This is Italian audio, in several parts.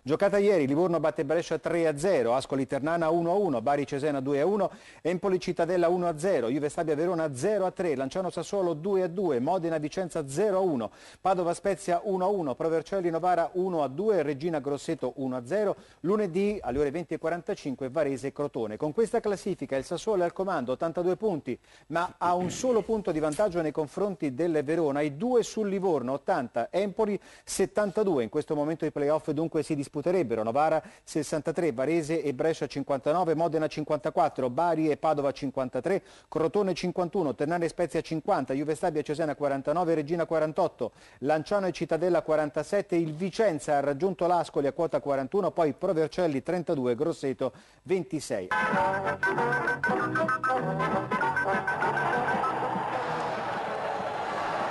Giocata ieri, Livorno batte Brescia 3-0, Ascoli Ternana 1-1, Bari Cesena 2-1, Empoli Cittadella 1-0, Juve Stabia Verona 0-3, Lanciano Sassuolo 2-2, Modena Vicenza 0-1, Padova Spezia 1-1, Provercelli Novara 1-2, Regina Grosseto 1-0, lunedì alle ore 20:45 Varese Crotone. Con questa classifica il Sassuolo è al comando, 82 punti, ma ha un solo punto di vantaggio nei confronti del Verona, i 2 sul Livorno, 80, Empoli 72. In questo momento i playoff dunque si disputerebbero: Novara 63, Varese e Brescia 59, Modena 54, Bari e Padova 53, Crotone 51, Ternana e Spezia 50, Juve Stabia Cesena 49, Regina 48, Lanciano e Cittadella 47, il Vicenza ha raggiunto l'Ascoli a quota 41, poi Provercelli 32, Grosseto 26.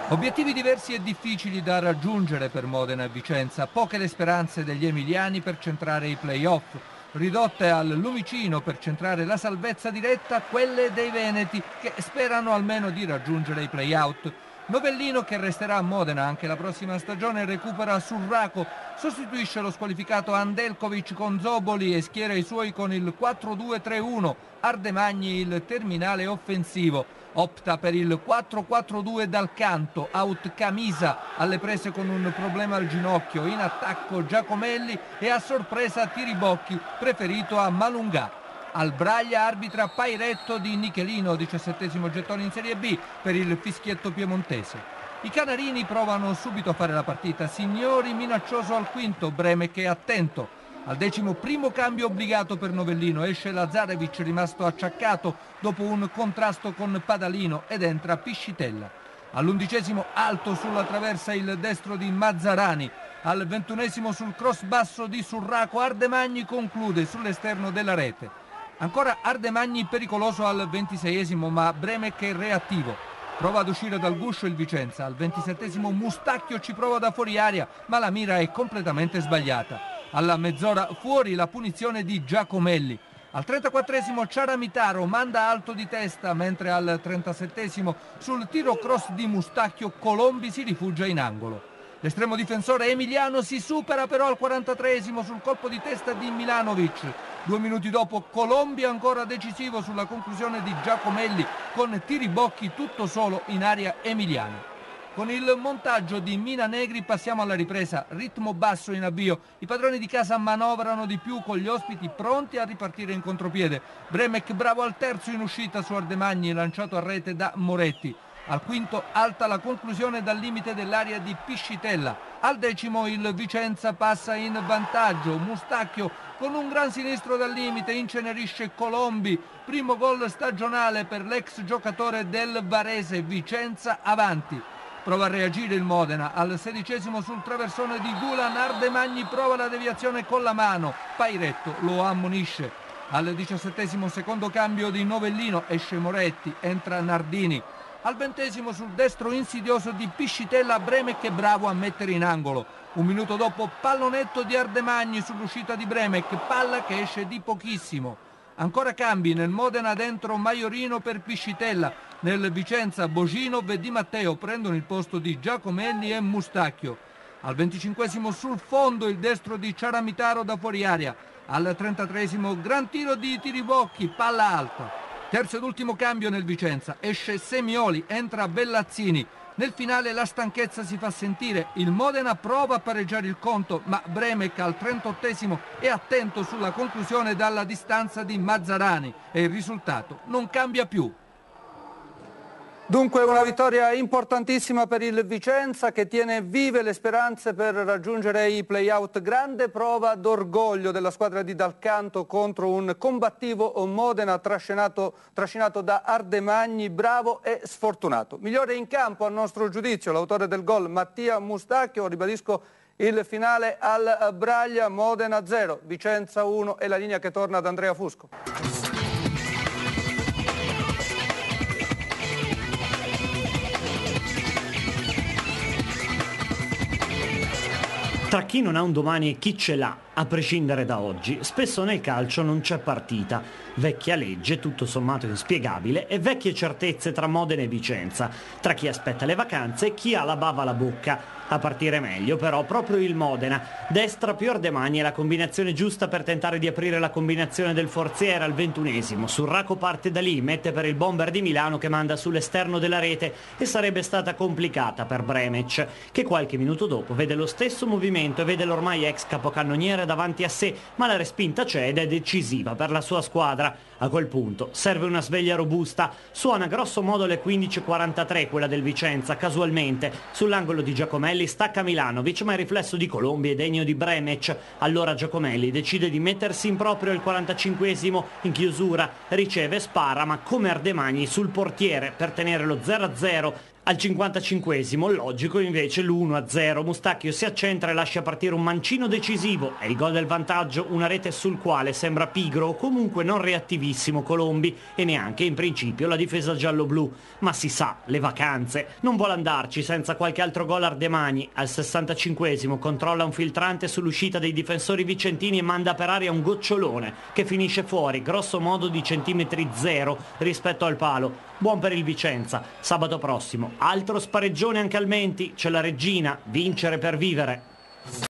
Obiettivi diversi e difficili da raggiungere per Modena e Vicenza, poche le speranze degli emiliani per centrare i play-off, ridotte al lumicino per centrare la salvezza diretta quelle dei veneti che sperano almeno di raggiungere i play-out. Novellino, che resterà a Modena anche la prossima stagione, recupera Surraco, sostituisce lo squalificato Andelkovic con Zoboli e schiera i suoi con il 4-2-3-1, Ardemagni il terminale offensivo. Opta per il 4-4-2 dal canto, out Camisa alle prese con un problema al ginocchio, in attacco Giacomelli e a sorpresa Tiribocchi, preferito a Malungà. Al Braglia arbitra Pairetto di Nichelino, 17° gettone in Serie B per il fischietto piemontese. I canarini provano subito a fare la partita, Signori minaccioso al quinto, Bremec è attento. Al 11° cambio obbligato per Novellino, esce Lazarevic rimasto acciaccato dopo un contrasto con Padalino ed entra Piscitella. All'11° alto sulla traversa il destro di Mazzarani. Al 21° sul cross basso di Surraco, Ardemagni conclude sull'esterno della rete. Ancora Ardemagni pericoloso al 26°, ma Bremec è reattivo. Prova ad uscire dal guscio il Vicenza. Al 27° Mustacchio ci prova da fuori aria, ma la mira è completamente sbagliata. Alla mezz'ora fuori la punizione di Giacomelli. Al 34° Ciaramitaro manda alto di testa, mentre al 37° sul tiro cross di Mustacchio Colombi si rifugia in angolo. L'estremo difensore emiliano si supera però al 43° sul colpo di testa di Milanovic. 2 minuti dopo Colombi ancora decisivo sulla conclusione di Giacomelli con Tiribocchi tutto solo in area emiliana. Con il montaggio di Mina Negri passiamo alla ripresa, ritmo basso in avvio, i padroni di casa manovrano di più con gli ospiti pronti a ripartire in contropiede. Bremec bravo al terzo in uscita su Ardemagni, lanciato a rete da Moretti. Al 5° alta la conclusione dal limite dell'area di Piscitella. Al 10° il Vicenza passa in vantaggio, Mustacchio con un gran sinistro dal limite incenerisce Colombi, primo gol stagionale per l'ex giocatore del Varese, Vicenza avanti. Prova a reagire il Modena, al 16° sul traversone di Gulan, Ardemagni prova la deviazione con la mano, Pairetto lo ammonisce. Al 17° secondo cambio di Novellino esce Moretti, entra Nardini. Al 20° sul destro insidioso di Piscitella, Bremec è bravo a mettere in angolo. 1 minuto dopo pallonetto di Ardemagni sull'uscita di Bremec, palla che esce di pochissimo. Ancora cambi nel Modena, dentro Maiorino per Piscitella. Nel Vicenza Boginov e Di Matteo prendono il posto di Giacomelli e Mustacchio. Al 25° sul fondo il destro di Ciaramitaro da fuori area. Al 33° gran tiro di Tiribocchi, palla alta. Terzo ed ultimo cambio nel Vicenza, esce Semioli, entra Bellazzini. Nel finale la stanchezza si fa sentire, il Modena prova a pareggiare il conto, ma Bremec al 38° è attento sulla conclusione dalla distanza di Mazzarani e il risultato non cambia più. Dunque una vittoria importantissima per il Vicenza che tiene vive le speranze per raggiungere i play-out. Grande prova d'orgoglio della squadra di Dalcanto contro un combattivo Modena trascinato da Ardemagni, bravo e sfortunato. Migliore in campo a nostro giudizio l'autore del gol Mattia Mustacchio. Ribadisco il finale al Braglia, Modena 0, Vicenza 1 e la linea che torna ad Andrea Fusco. Tra chi non ha un domani e chi ce l'ha, a prescindere da oggi, spesso nel calcio non c'è partita. Vecchia legge, tutto sommato inspiegabile, e vecchie certezze tra Modena e Vicenza, tra chi aspetta le vacanze e chi ha la bava alla bocca. A partire meglio però proprio il Modena. Destra più Ardemagni è la combinazione giusta per tentare di aprire la combinazione del forziere al 21esimo. Surraco parte da lì, mette per il bomber di Milano che manda sull'esterno della rete e sarebbe stata complicata per Bremec, che qualche minuto dopo vede lo stesso movimento e vede l'ormai ex capocannoniere davanti a sé, ma la respinta c'è ed è decisiva per la sua squadra. A quel punto serve una sveglia robusta. Suona grosso modo alle 15:43 quella del Vicenza, casualmente. Sull'angolo di Giacomelli stacca Milanovic, ma il riflesso di Colombi è degno di Bremec. Allora Giacomelli decide di mettersi in proprio al 45esimo in chiusura. Riceve, spara, ma come Ardemagni sul portiere per tenere lo 0-0. Al 55esimo, logico invece l'1-0. Mustacchio si accentra e lascia partire un mancino decisivo. È il gol del vantaggio, una rete sul quale sembra pigro o comunque non reattivissimo Colombi e neanche in principio la difesa giallo-blu. Ma si sa, le vacanze. Non vuole andarci senza qualche altro gol Ardemagni. Al 65esimo controlla un filtrante sull'uscita dei difensori vicentini e manda per aria un gocciolone che finisce fuori grosso modo di centimetri 0 rispetto al palo. Buon per il Vicenza. Sabato prossimo altro spareggione anche al Menti, c'è la Reggina, vincere per vivere.